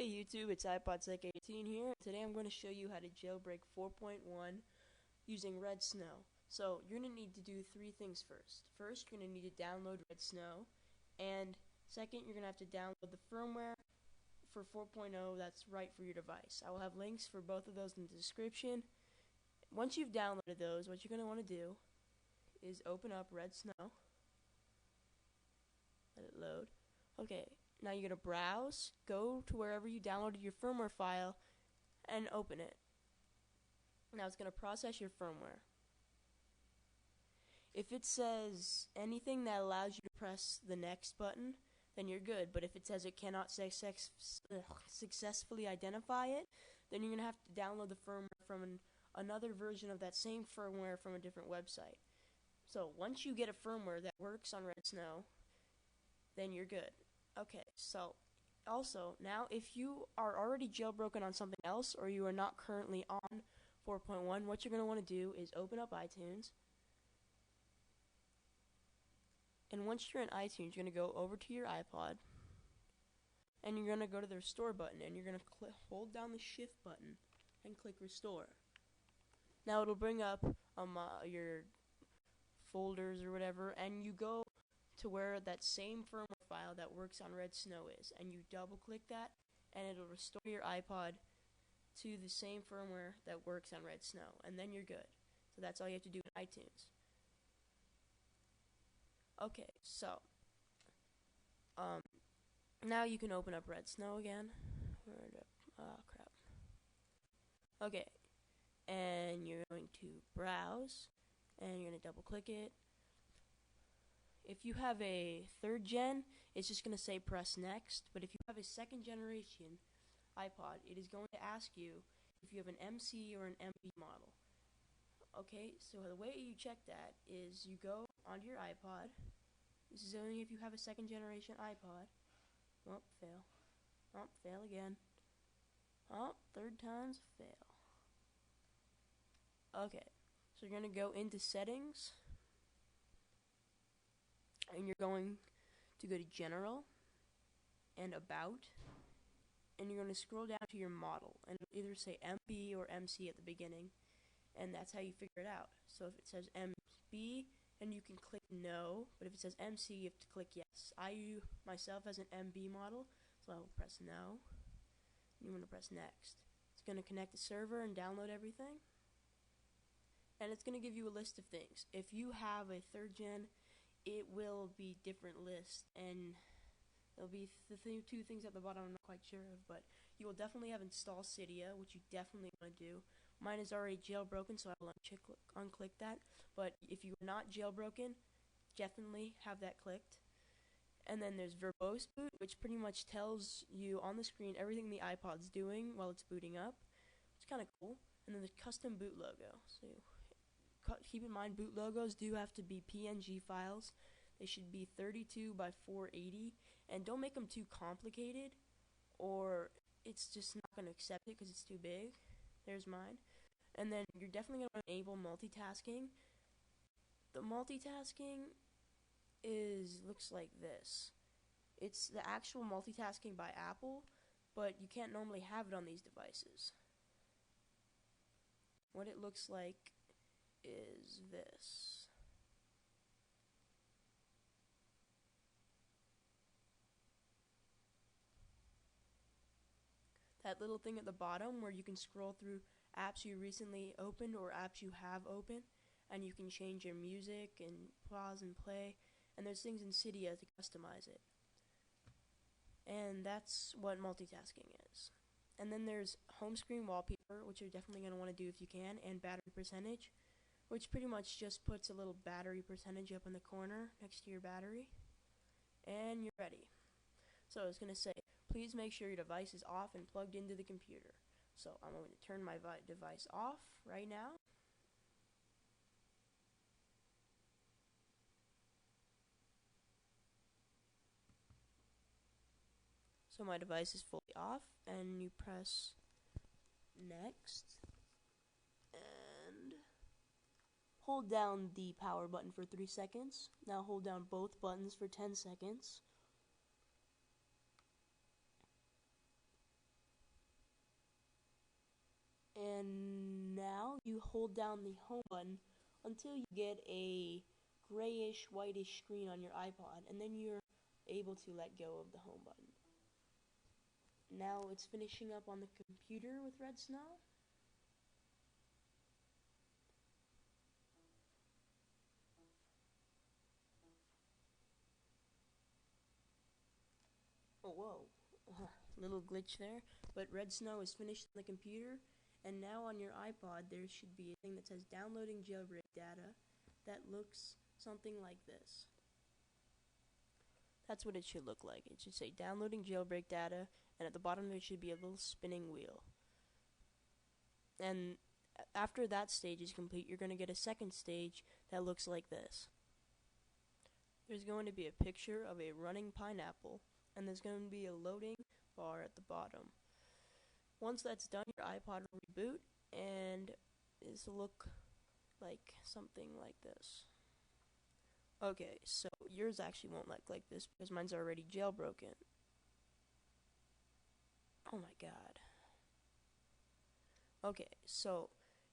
Hey YouTube, it's iPodSec18 here. Today I'm going to show you how to jailbreak 4.1 using redsn0w. So you're going to need to do three things first. First, you're going to need to download redsn0w, and second, you're going to have to download the firmware for 4.0 that's right for your device. I will have links for both of those in the description. Once you've downloaded those, what you're going to want to do is open up redsn0w. Let it load. Okay. Now you're going to browse, go to wherever you downloaded your firmware file, and open it. Now it's going to process your firmware. If it says anything that allows you to press the next button, then you're good. But if it says it cannot successfully identify it, then you're going to have to download the firmware from another version of that same firmware from a different website. So once you get a firmware that works on redsn0w, then you're good. Okay, so also, now if you are already jailbroken on something else or you are not currently on 4.1, what you're going to want to do is open up iTunes. And once you're in iTunes, you're going to go over to your iPod. And you're going to go to the restore button. And you're going to hold down the shift button and click restore. Now it'll bring up your folders or whatever. And you go to where that same firmware file that works on redsn0w is, and you double click that and it'll restore your iPod to the same firmware that works on redsn0w, and then you're good. So that's all you have to do in iTunes. Okay, so now you can open up redsn0w again. Oh crap. Okay, and you're going to browse and you're going to double click it. If you have a third gen, it's just going to say press next. But if you have a second generation iPod, it is going to ask you if you have an MC or an MB model. Okay, so the way you check that is you go onto your iPod. This is only if you have a second generation iPod. Oh, fail. Oh, fail again. Oh, third time's a fail. Okay, so you're going to go into settings. And you're going to go to General and About, and you're going to scroll down to your model, and it'll either say MB or MC at the beginning, and that's how you figure it out. So if it says MB, then you can click no, but if it says MC, you have to click yes. I myself as an MB model, so I will press no, and you want to press next. It's going to connect the server and download everything, and it's going to give you a list of things. If you have a third gen, it will be different lists, and there'll be two things at the bottom I'm not quite sure of, but you will definitely have install Cydia, which you definitely want to do. Mine is already jailbroken, so I will unclick that, but if you are not jailbroken, definitely have that clicked. And then there's verbose boot, which pretty much tells you on the screen everything the iPod's doing while it's booting up. It's kind of cool. And then the custom boot logo. So keep in mind, boot logos do have to be PNG files. They should be 32 by 480, and don't make them too complicated, or it's just not going to accept it because it's too big. There's mine. And then you're definitely going to enable multitasking. The multitasking looks like this. It's the actual multitasking by Apple, but you can't normally have it on these devices. What it looks like is this. That little thing at the bottom where you can scroll through apps you recently opened or apps you have opened, and you can change your music and pause and play, and there's things in Cydia to customize it. And that's what multitasking is. And then there's home screen wallpaper, which you're definitely going to want to do if you can, and battery percentage, which pretty much just puts a little battery percentage up in the corner next to your battery, and you're ready. So it's going to say, please make sure your device is off and plugged into the computer. So I'm going to turn my device off right now. So my device is fully off, and you press next, and hold down the power button for 3 seconds. Now hold down both buttons for 10 seconds. And now you hold down the home button until you get a grayish, whitish screen on your iPod, and then you're able to let go of the home button. Now it's finishing up on the computer with redsn0w. Oh, whoa. Little glitch there. But redsn0w is finished on the computer, and now on your iPod there should be a thing that says downloading jailbreak data that looks something like this. That's what it should look like. It should say downloading jailbreak data, and at the bottom there should be a little spinning wheel. And after that stage is complete, you're going to get a second stage that looks like this. There's going to be a picture of a running pineapple, and there's going to be a loading bar at the bottom. Once that's done, your iPod will reboot, and this will look like something like this. Okay, so yours actually won't look like this because mine's already jailbroken. Oh my god. Okay, so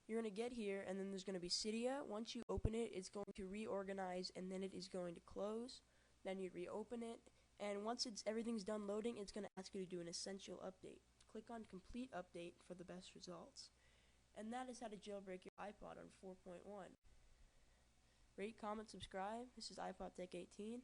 you're going to get here, and then there's going to be Cydia. Once you open it, it's going to reorganize, and then it is going to close. Then you reopen it, and once everything's done loading, it's going to ask you to do an essential update. Click on complete update for the best results. And that is how to jailbreak your iPod on 4.1. Rate, comment, subscribe. This is iPod Tech 18.